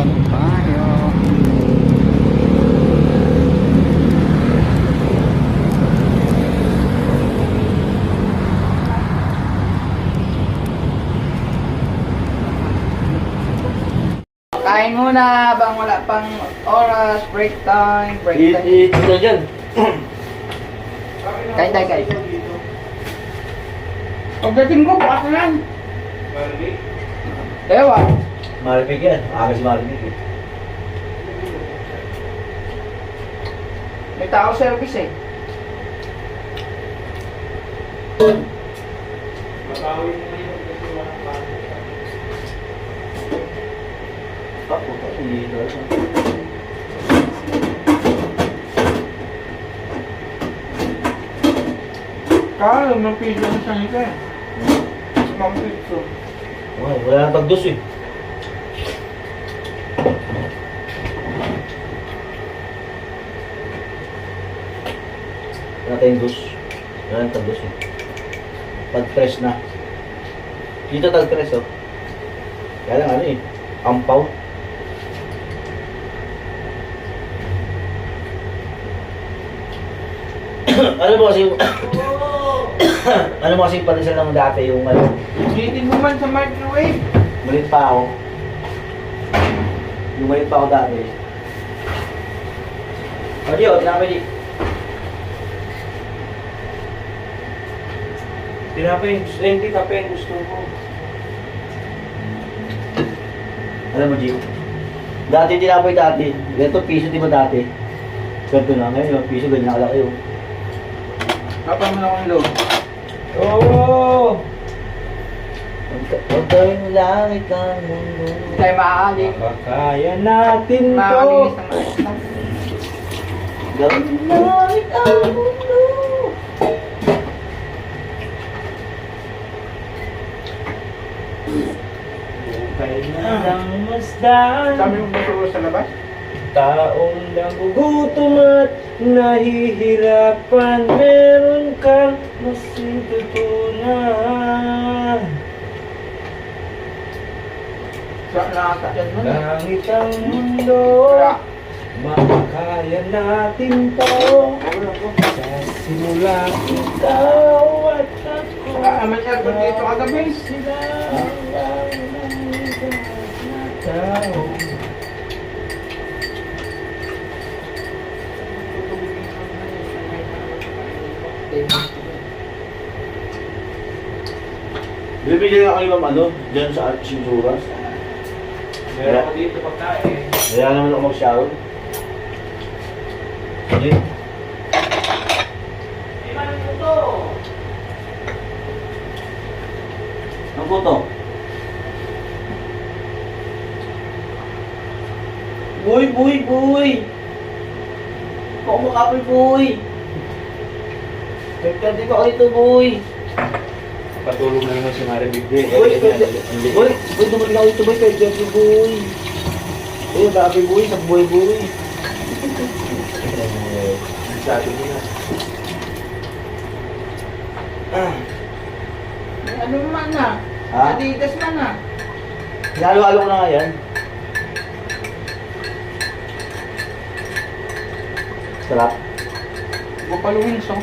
Bang Mayo. Kain muna bang wala pang oras, break time, break time. Ito na dyan. Kain tayo, kain. Pagdating ko, bukas na yan. Maribig? Ewan. Maribig yan. Aga si Maribig eh. May tao service eh. Makawin mo yun kasi walang bago. Puta, hindi ito. Kala, may piso ang isang ika eh. Mang piso. Wala nang tagdos eh. Wala tayong dos. Wala nang tagdos eh. Tag-press na. Dito tag-press oh. Kaya lang ano eh. Ampaw. Ano mo kasi ano mo kasi pala sila ng dati yung ano. Hitin mo man sa microwave. Malit pa ako. Yung malit pa ako dati. O di o, tinapay di. Tinapay, hindi kape ang gusto ko. Alam mo, G? Dati tinapay dati. Ito piso di ba dati? Ganito na. Ngayon yung piso ganyan kalaki yun. Kapag mo na akong loob. Oo! Huwag tayong langit ang mundo. Hindi tayo maaaling. Makakaya natin to! Maaaling isang Gawin langit ang mundo. Bukay na ng masdan. Dami mong maturo sa labas. Taong nagugutom at nahihirapan, meron kang masitutunan. Sa nakakatyan mo na. Langit ang mundo, Wala. makakaya natin to. Sa simula ikaw at ako. Aman siya, kung dito kagabi. Sila ang tao. Bibigyan ako yung ano, dyan sa Archimsuras. Meron ko dito pagkain. Kaya naman ako mag-shower. Hindi. Iman mo to. Ang puto. Boy, boy, boy! Ako makapoy, boy! Nagkandi pa ako dito, boy! Patulong na naman si Maribig din. Boy, boy, boy, dumating ako dito, boy, kay Jeffrey, boy! Boy, makapoy, boy, sa boy, boy! Sabi ko na. Ano man na. Ha? Adidas man na. Hinalo-halo ko na nga yan. Sarap. Bupaluhin so.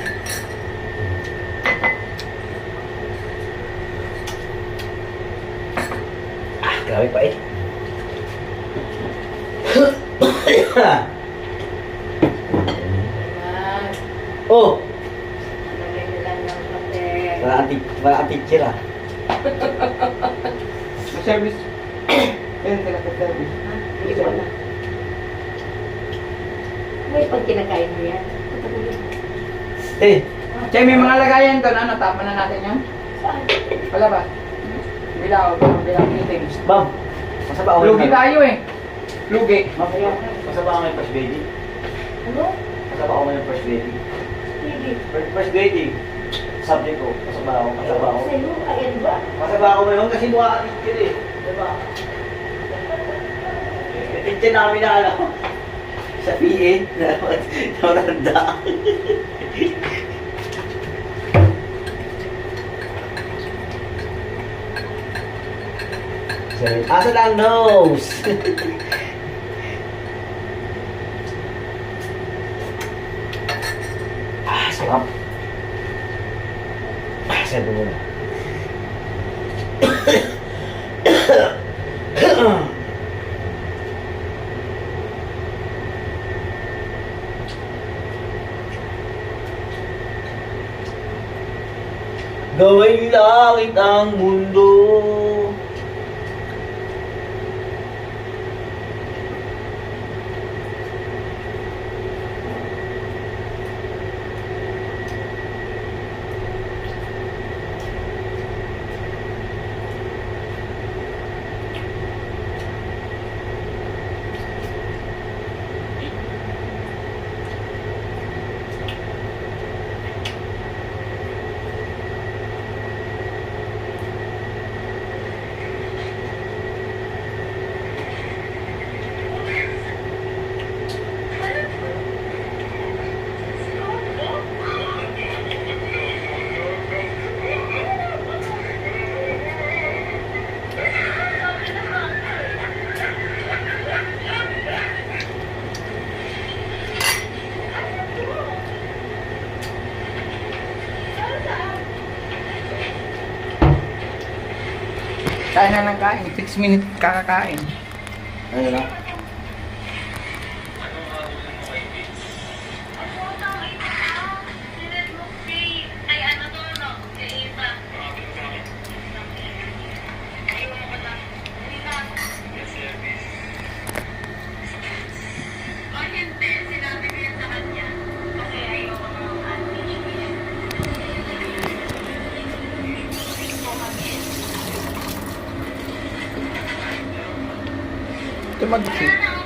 Grabe pa eh. Oh! Parang teacher ah. Service. Yan sila sa service. Hindi ko na. Ay, pag kinakain mo yan. Eh, Che, may mga lagayan doon. Ano, tapa na natin yan? Saan? Wala ba? Bilaw, bilaw meetings. ma'am. Masaba ako Lugi tayo eh. Lugi. Ma'am, masaba ako ngayon first grading. Ano? Masaba ako ngayon first grading. Sige. First grading. Subject ko. Masaba ako. Masaba ako. Sa'yo, ayan ba? Masaba ako ngayon kasi mukha ka teacher eh. Diba? Teacher namin na alam. Sa PA. Namatanda. Asa lang nose? Sarap. Sabi mo na. Gawing langit ang mundo. Kain na ng kain. 6 minutes kakakain. Ayun na. Ito mag-chip.